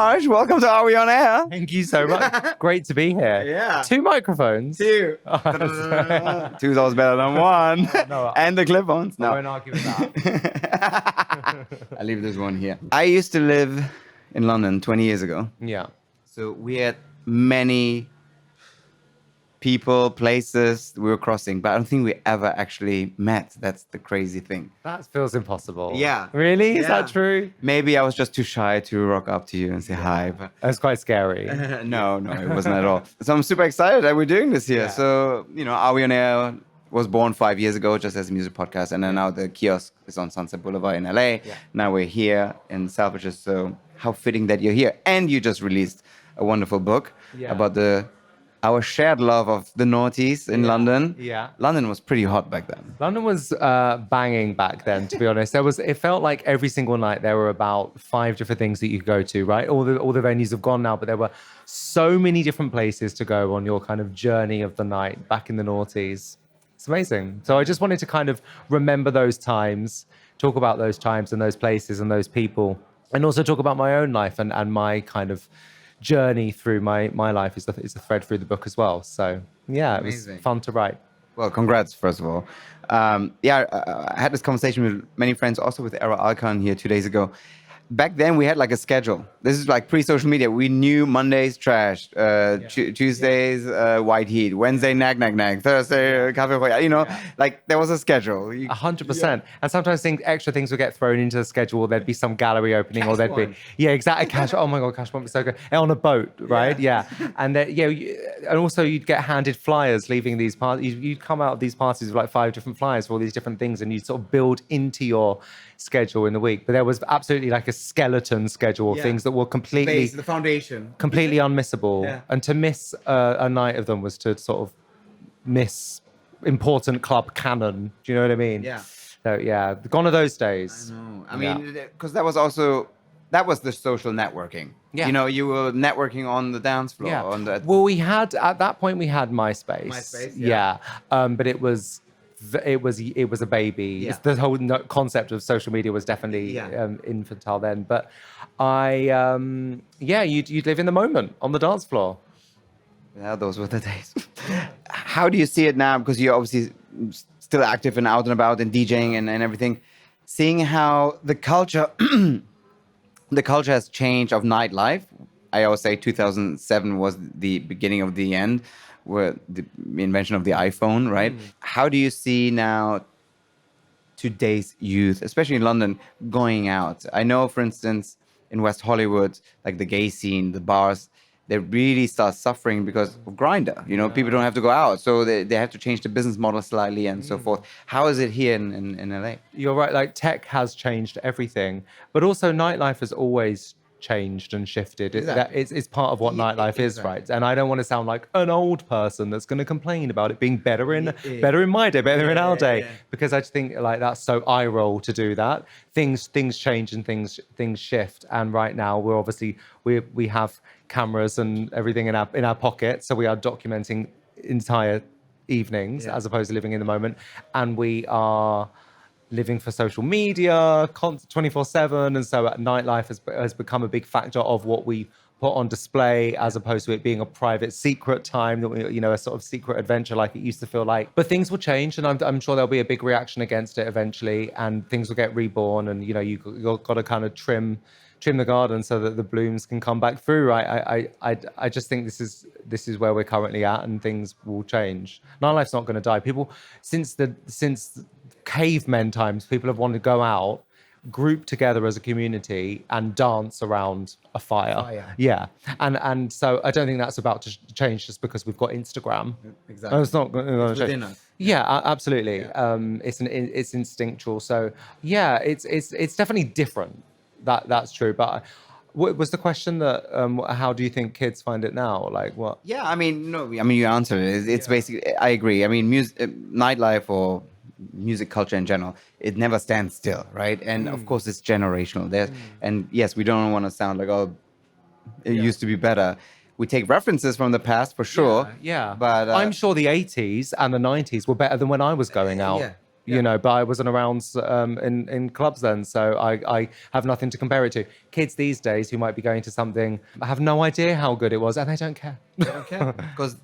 Harsh, welcome to Are We On Air? Thank you so much. Great to be here. Yeah. 2 microphones. 2. Two's always better than 1. No, And the clip-ons. I No. won't argue with that. I leave this one here. I used to live in London 20 years ago. Yeah. So we had many people, places we were crossing, but I don't think we ever actually met. That's the crazy thing. That feels impossible. Yeah. Really? Is Yeah. that true? Maybe I was just too shy to rock up to you and say hi, but That's quite scary. no, it wasn't at all. So I'm super excited that we're doing this here. Yeah. So, Are We On Air was born 5 years ago just as a music podcast. And then now the kiosk is on Sunset Boulevard in LA. Yeah. Now we're here in Selfridges. So how fitting that you're here. And you just released a wonderful book about our shared love of the Noughties in London. Yeah. London was pretty hot back then. London was banging back then, to be honest. It felt like every single night there were about 5 different things that you could go to, right? All the venues have gone now, but there were so many different places to go on your kind of journey of the night back in the noughties. It's amazing. So I just wanted to kind of remember those times, talk about those times and those places and those people, and also talk about my own life and my kind of journey through my life is the thread through the book as well. So yeah, it was fun to write. Well, congrats, first of all. I had this conversation with many friends, also with Era Alkan here 2 days ago. Back then, we had like a schedule. This is like pre-social media. We knew Mondays, trash. Tuesdays, white heat. Wednesday, nag. Thursday, cafe royale. Like there was a schedule. 100%. And sometimes extra things would get thrown into the schedule. There'd be some gallery opening, or there'd be exactly cash. Oh my god, cash one was so good. And on a boat, right? Yeah. And and also you'd get handed flyers leaving these parties. You'd come out of these parties with like 5 different flyers for all these different things, and you'd sort of build into your schedule in the week. But there was absolutely like a skeleton schedule of things that were completely the foundation, completely unmissable. And to miss a night of them was to sort of miss important club canon. Do you know what I mean? Yeah. So yeah, gone are those days. I know. I mean, because that was the social networking. Yeah. You were networking on the dance floor. Yeah. Well, at that point we had MySpace. MySpace, yeah. But it was a baby. Yeah. The whole concept of social media was definitely infantile then. But you'd live in the moment on the dance floor. Yeah, those were the days. How do you see it now? Because you're obviously still active and out and about and DJing and everything. Seeing how the culture has changed of nightlife. I always say 2007 was the beginning of the end, where the invention of the iPhone, right? How do you see now today's youth, especially in London, going out? I know, for instance, in West Hollywood, like the gay scene, the bars, they really start suffering because of Grindr. People don't have to go out, so they have to change the business model slightly and so forth. How is it here in LA? You're right, like tech has changed everything, but also nightlife has always changed and shifted. Exactly. It's part of what nightlife is, right? And I don't want to sound like an old person that's going to complain about it being better in my day, better in our day, because I just think like that's so eye roll to do that. Things change and things shift, and right now we're obviously we have cameras and everything in our pocket, so we are documenting entire evenings as opposed to living in the moment, and we are living for social media 24/7, and so nightlife has become a big factor of what we put on display, as opposed to it being a private secret time that a sort of secret adventure like it used to feel like. But things will change, and I'm sure there'll be a big reaction against it eventually, and things will get reborn, and you've got to kind of trim the garden so that the blooms can come back through, right? I just think this is where we're currently at, and things will change. Nightlife's not going to die. People since cavemen times, people have wanted to go out, group together as a community and dance around a fire. Yeah. And so I don't think that's about to change just because we've got Instagram. Exactly. It's not going to change. Within us. Yeah, absolutely. It's instinctual. So yeah, it's definitely different. That's true. But what was the question that how do you think kids find it now? Like what? Yeah, you answered it. It's basically, I agree. I mean, nightlife or music culture in general, it never stands still, right? And of course, it's generational. And yes, we don't want to sound like, it used to be better. We take references from the past for sure. Yeah. But I'm sure the 80s and the 90s were better than when I was going out. you know, but I wasn't around in clubs then, so I have nothing to compare it to. Kids these days who might be going to something have no idea how good it was, and they don't care. They don't care because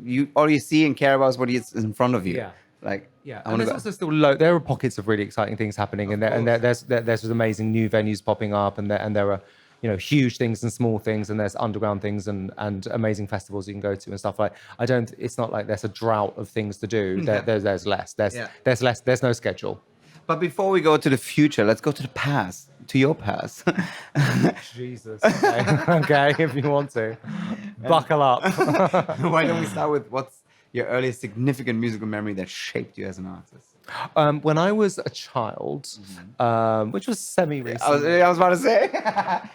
you all you see and care about is what is in front of you. Yeah. Like, Yeah, I and want to there's go. also still there are pockets of really exciting things happening, and there's amazing new venues popping up, and there are, you know, huge things and small things, and there's underground things and amazing festivals you can go to and stuff like. It's not like there's a drought of things to do. There's less. There's less. There's no schedule. But before we go to the future, let's go to the past, to your past. Jesus. Okay. Okay, if you want to, buckle up. Why don't we start with what's your earliest significant musical memory that shaped you as an artist? When I was a child, which was semi-recent, I was about to say.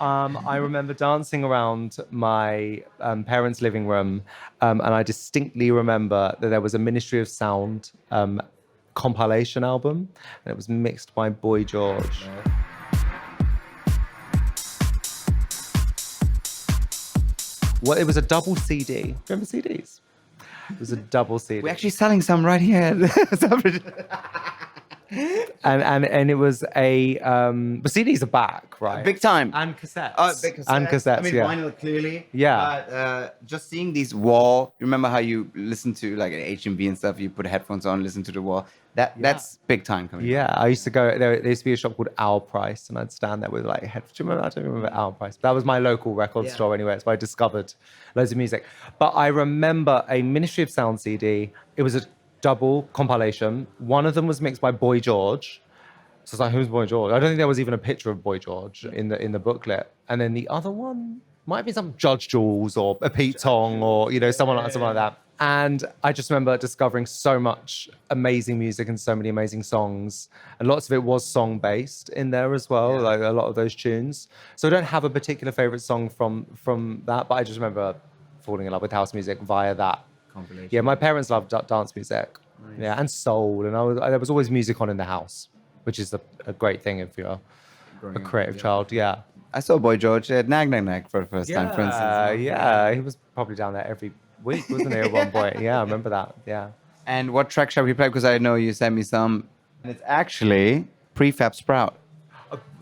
I remember dancing around my parents' living room, and I distinctly remember that there was a Ministry of Sound compilation album, and it was mixed by Boy George. Well, it was a double CD. Remember CDs? It was a double CD. We're actually selling some right here at Selfridges. And it was but CDs are back, right? Big time. And cassettes. Big cassettes. And cassettes, I mean, yeah. vinyl clearly. Yeah. But just seeing these wall, you remember how you listen to like an HMV and stuff, you put headphones on, listen to the wall. That's big time coming. Yeah, I used to go, there used to be a shop called Owl Price, and I'd stand there with like headphones. Do you remember? I don't remember Owl Price. That was my local record store anyway. It's where I discovered loads of music. But I remember a Ministry of Sound CD. It was a double compilation. One of them was mixed by Boy George. So it's like, who's Boy George? I don't think there was even a picture of Boy George in the booklet. And then the other one might be some Judge Jules or a Pete Tong or, you know, someone like that. And I just remember discovering so much amazing music and so many amazing songs. And lots of it was song-based in there as well, like a lot of those tunes. So I don't have a particular favorite song from that, but I just remember falling in love with house music via that. Compilation. Yeah, my parents loved dance music. Nice. Yeah, and soul. And there was always music on in the house, which is a great thing if you're a creative child. Yeah. I saw Boy George at Nag Nag Nag for the first time, for instance. Yeah, he was probably down there every week, wasn't he, at one point? Yeah, I remember that. Yeah. And what track shall we play? Because I know you sent me some. And it's actually Prefab Sprout.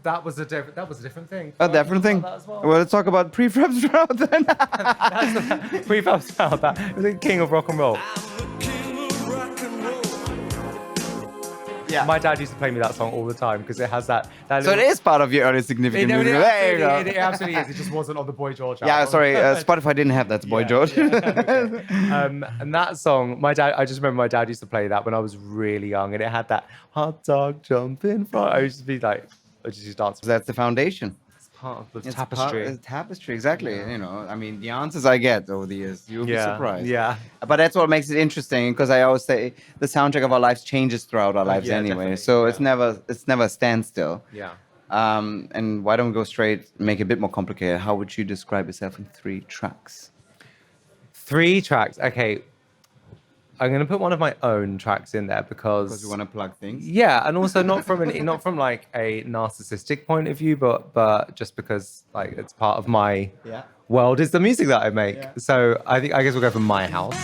That was a different thing. A different thing. Well, let's talk about Prefab Sprout then. That's Prefab Sprout. That was the king of rock and roll. Yeah. My dad used to play me that song all the time because it has that so it is part of your early significant music. There you go. It absolutely is. It just wasn't on the Boy George album. Yeah, sorry. Spotify didn't have that Boy George. Yeah. Okay. And that song, I just remember my dad used to play that when I was really young, and it had that hot dog jump in front. I used to be like, I just used to dance. That's the foundation. Part of the tapestry. It's tapestry, exactly. Yeah. You know, I mean, the answers I get over the years, you'll be surprised. Yeah. But that's what makes it interesting, because I always say the soundtrack of our lives changes throughout our lives anyway. So it's never a standstill. Yeah. And why don't we go straight, make it a bit more complicated? How would you describe yourself in 3 tracks? 3 tracks. Okay. I'm going to put one of my own tracks in there because you want to plug things. Yeah, and also not from like a narcissistic point of view, but just because like it's part of my world is the music that I make. Yeah. So I guess we'll go for My House.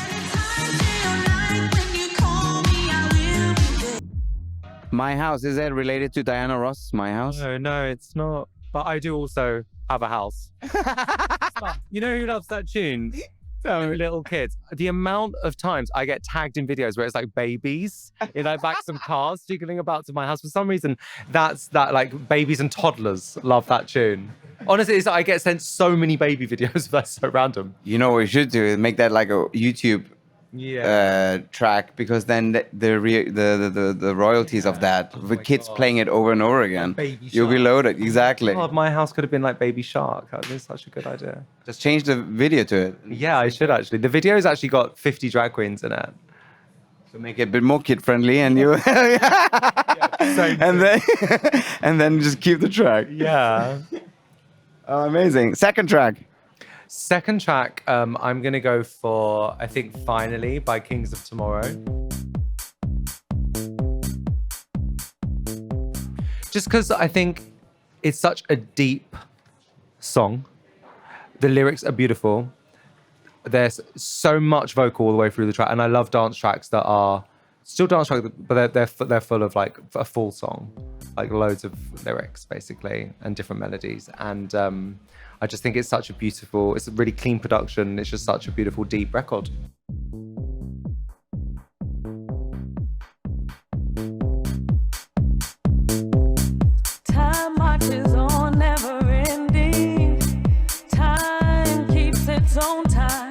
My House, is that related to Diana Ross? My House? No, it's not. But I do also have a house. You know who loves that tune? Little kids. The amount of times I get tagged in videos where it's like babies in like back some cars jiggling about to my house. For some reason, that like babies and toddlers love that tune. Honestly, I get sent so many baby videos. That's so random. You know what we should do? Make that like a YouTube track, because then the royalties of that with kids playing it over and over again, you'll be loaded. Exactly. God, My House could have been like Baby Shark. That is such a good idea. Just change the video to it. Yeah, I should actually. The video's actually got 50 drag queens in it. So make it a bit more kid friendly, and you and then just keep the track. Yeah. Oh, amazing. Second track, I'm going to go for, I think, Finally by Kings of Tomorrow. Just because I think it's such a deep song. The lyrics are beautiful. There's so much vocal all the way through the track. And I love dance tracks that are still dance track, but they're full of like a full song, like loads of lyrics basically and different melodies. And I just think it's a really clean production. It's just such a beautiful, deep record. Time marches on, never ending. Time keeps its own time.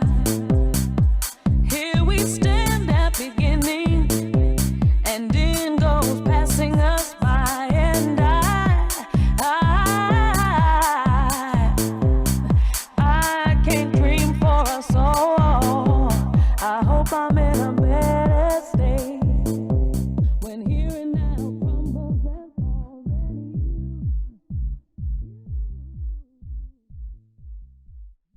Here we stand at beginning, and in goes passing us by. And I can't dream for us all. I hope I'm in a better state when here and now crumbles and falls.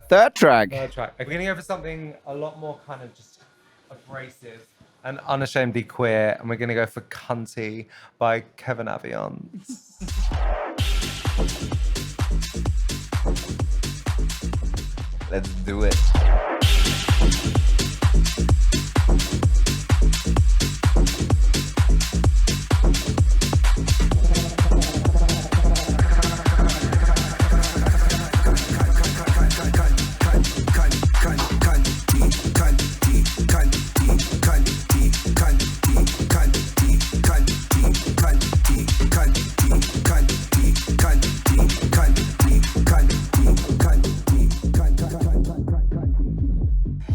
Third track. Third track. We're gonna go for something a lot more kind of just abrasive and unashamedly queer, and we're gonna go for "Cunty" by Kevin Avion. Let's do it.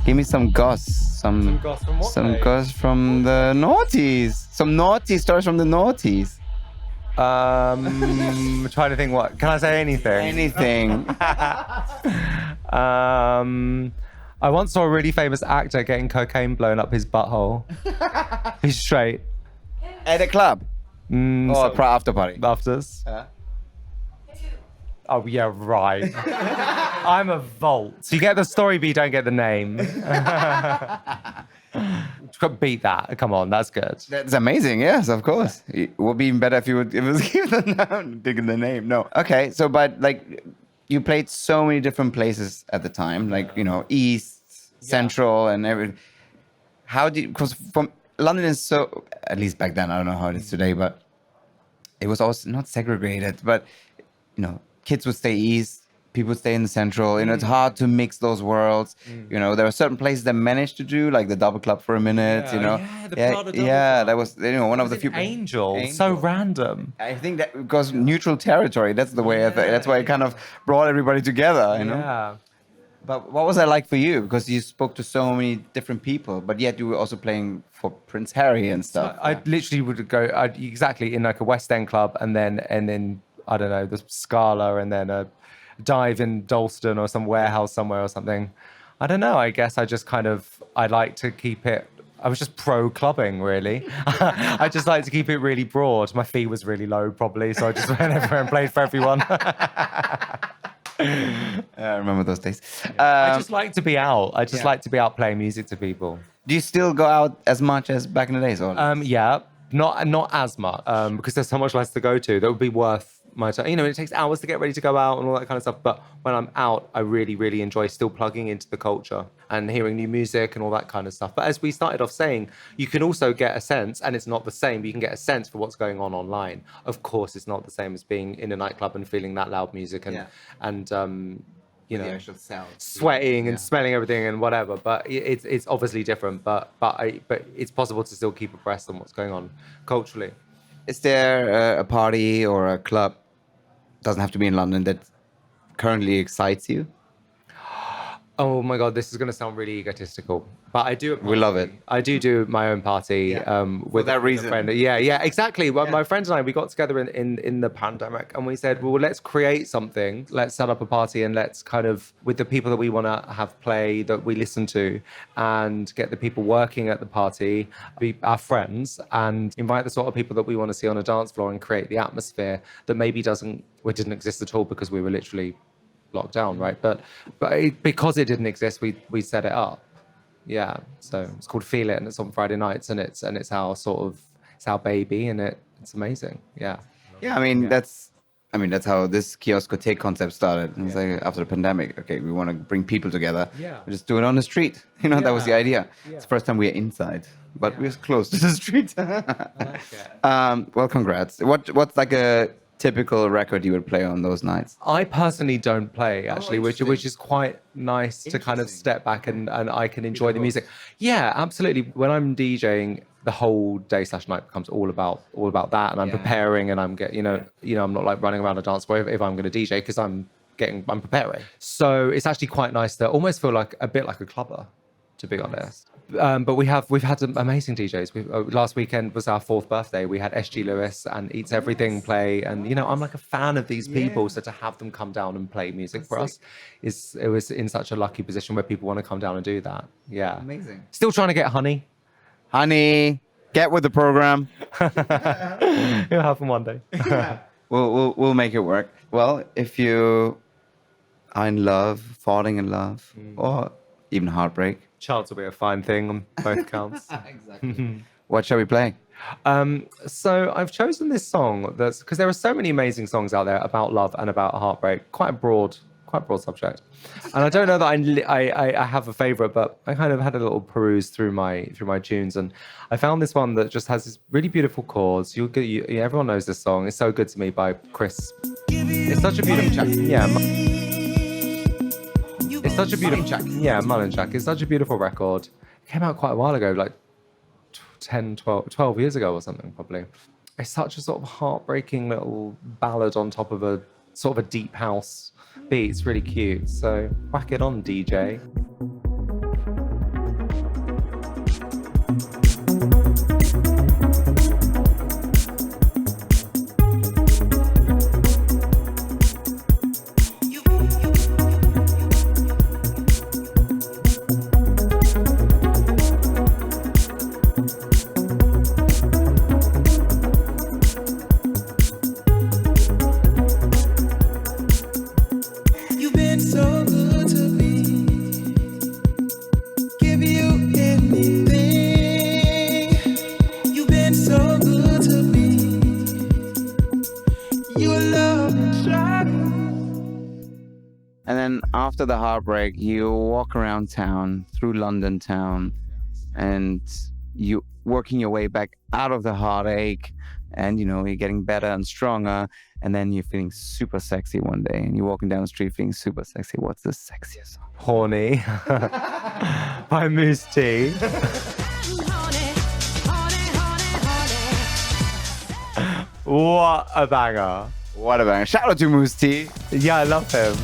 Give me some goss. Some goss from what Some place? goss from the Noughties. Some naughty stories from the Noughties. Trying to think. What can I say? Anything? Anything. I once saw a really famous actor getting cocaine blown up his butthole. He's straight. At a club. Or So- a after party. Afters. Oh yeah, right. I'm a vault. You get the story, but you don't get the name. Beat that. Come on, that's good. That's amazing. Yes, of course. It would be even better if it was given the name. No. Okay. So, but like, you played so many different places at the time, like East, Central, and everything. How did? Because from London is so, at least back then, I don't know how it is today, but it was also not segregated, but kids would stay East. People stay in the Central. It's hard to mix those worlds. There are certain places that managed to do, like the Double Club for a minute. Yeah, the Prada Double yeah, Club. that was one of the few. Angel. So random. I think that because neutral territory. That's the way. That's why it kind of brought everybody together. Yeah. But what was that like for you? Because you spoke to so many different people, but yet you were also playing for Prince Harry and stuff. I literally would go exactly in like a West End club, and then I don't know, the Scala, and then a dive in Dalston or some warehouse somewhere or something. I don't know. I guess I just I like to keep it. I was just pro clubbing, really. I just like to keep it really broad. My fee was really low, probably, so I just went everywhere and played for everyone. I remember those days. I just like to be out. I just like to be out playing music to people. Do you still go out as much as back in the days? Or? Yeah, not as much because there's so much less to go to. That would be worth my time. It takes hours to get ready to go out and all that kind of stuff. But when I'm out, I really, really enjoy still plugging into the culture and hearing new music and all that kind of stuff. But as we started off saying, you can also get a sense, and it's not the same, but you can get a sense for what's going on online. Of course, it's not the same as being in a nightclub and feeling that loud music and the actual sound, sweating and smelling everything and whatever. But it's obviously different. But it's possible to still keep abreast on what's going on culturally. Is there a party or a club, doesn't have to be in London, that currently excites you? Oh my God, this is going to sound really egotistical, but I do. We love it. I do my own party with that with reason. a friend. Yeah, exactly. Well, my friends and I, we got together in the pandemic, and we said, well, let's create something. Let's set up a party, and let's kind of, with the people that we want to have play, that we listen to, and get the people working at the party, be our friends, and invite the sort of people that we want to see on a dance floor, and create the atmosphere that maybe didn't exist at all because we were literally locked down, right? But because it didn't exist, we set it up. Yeah, so it's called Feel It, and it's on Friday nights, and it's our baby, and it's amazing. Yeah. That's how this kiosk concept started. And it's like after the pandemic, okay, we want to bring people together. Yeah. We just do it on the street. That was the idea. Yeah. It's the first time we are inside. but we're close to the street. it. Well, congrats. What's like a typical record you would play on those nights? I personally don't play actually, which interesting. is quite nice to kind of Interesting. step back and I can enjoy the music. Yeah, absolutely. When I'm DJing, the whole day / night becomes all about that, and I'm Yeah. preparing, and I'm I'm not like running around a dance floor if I'm going to DJ because I'm preparing. So it's actually quite nice to almost feel like a bit like a clubber, to be honest. But we've had some amazing DJs. Last weekend was our 4th birthday. We had SG Lewis and Eats Everything play, and I'm like a fan of these people. So to have them come down and play music for us, it was in such a lucky position where people want to come down and do that. Yeah, Amazing. Still trying to get Honey. Honey, get with the program. It'll happen one day. We'll make it work. Well, if you are in love, falling in love, or even heartbreak, Chance will be a fine thing on both counts. exactly. What shall we play? So I've chosen this song that's because there are so many amazing songs out there about love and about heartbreak. Quite a broad subject. And I don't know that I have a favorite, but I kind of had a little peruse through my tunes, and I found this one that just has this really beautiful chords. Everyone knows this song. It's So Good to Me by Chris. It's such a beautiful track. Yeah. It's such a beautiful track. Yeah, Mullen Jack. It's such a beautiful record. It came out quite a while ago, like 12 years ago or something, probably. It's such a sort of heartbreaking little ballad on top of a sort of a deep house beat. It's really cute. So whack it on, DJ. You've been so good to me. Give you anything. You've been so good to me. You love and try. And then after the heartbreak, you walk around town, through London town, and you working your way back out of the heartache, and you're getting better and stronger, and then you're feeling super sexy one day, and you're walking down the street feeling super sexy. What's the sexiest song? Horny by Moose T. What a banger. What a banger. Shout out to Moose T. Yeah, I love him.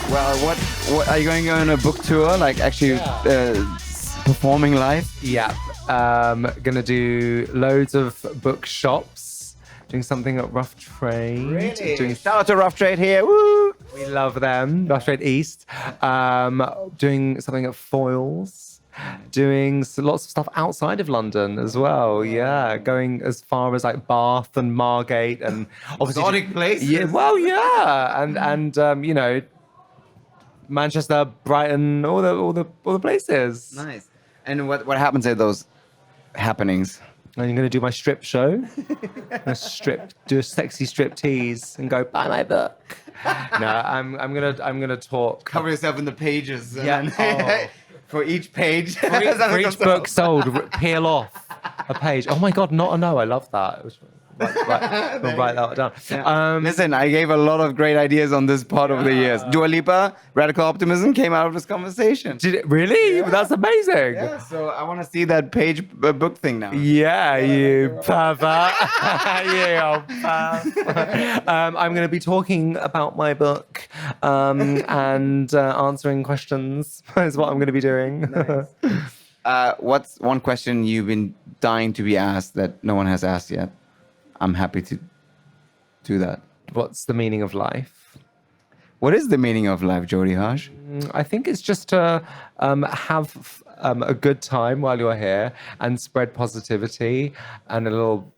Well, what are you going to go on a book tour? Like actually performing live? Yeah, gonna do loads of bookshops, doing something at Rough Trade. Doing, Shout out to Rough Trade here. Woo! we love them, Rough Trade East. Doing something at Foyles. Doing lots of stuff outside of London as well. Yeah, going as far as like Bath and Margate and obviously Exotic places. Yeah, well, yeah, and Manchester, Brighton, all the places. Nice. And what happens at those happenings? And I'm going to do my strip show. Do a sexy strip tease and go buy my book. No, I'm gonna talk. Cover yourself in the pages. Yeah. For each page. For each book sold, peel off a page. Oh my God, not a no. I love that. It was, we'll write that down. Listen, I gave a lot of great ideas on this part over the years. Dua Lipa, Radical Optimism came out of this conversation. Did it really? That's amazing. Yeah, so I want to see that page book thing now. Yeah, you pervert. You old perv. I'm going to be talking about my book and answering questions is what I'm going to be doing. What's one question you've been dying to be asked that no one has asked yet? I'm happy to do that. What's the meaning of life? What is the meaning of life, Jodie Harsh? I think it's just to have a good time while you're here and spread positivity and a little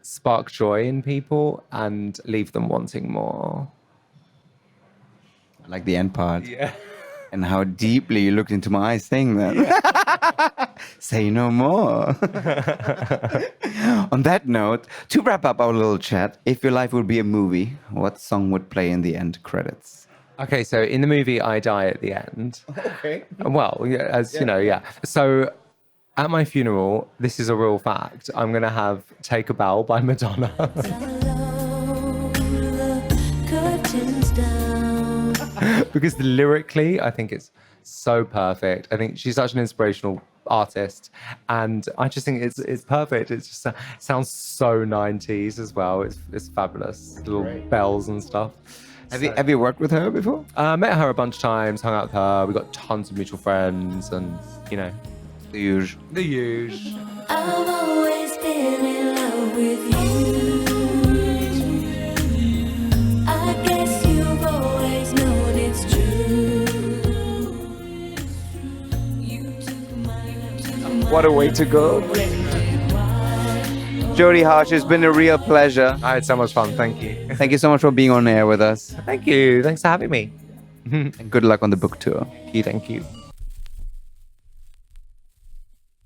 spark joy in people and leave them wanting more. I like the end part. Yeah. And how deeply you looked into my eyes saying that. Say no more. On that note, to wrap up our little chat, if your life would be a movie, what song would play in the end credits? Okay, so in the movie, I die at the end. Okay. Well, yeah, as you know, yeah. So at my funeral, this is a real fact. I'm going to have Take a Bow by Madonna. Because lyrically, I think it's so perfect. I think she's such an inspirational artist, and I just think it's perfect. It just sounds so 90s as well. It's fabulous. Little bells and stuff. Have you worked with her before? Met her a bunch of times, hung out with her. We got tons of mutual friends, and you know, The usual. the usual. I've always been in love with you. I guess you've always known it's true. You took my What a way to go. Jodie Harsh, it's been a real pleasure. I had so much fun. Thank you. Thank you so much for being on air with us. Thank you. Thanks for having me. And good luck on the book tour. Thank you.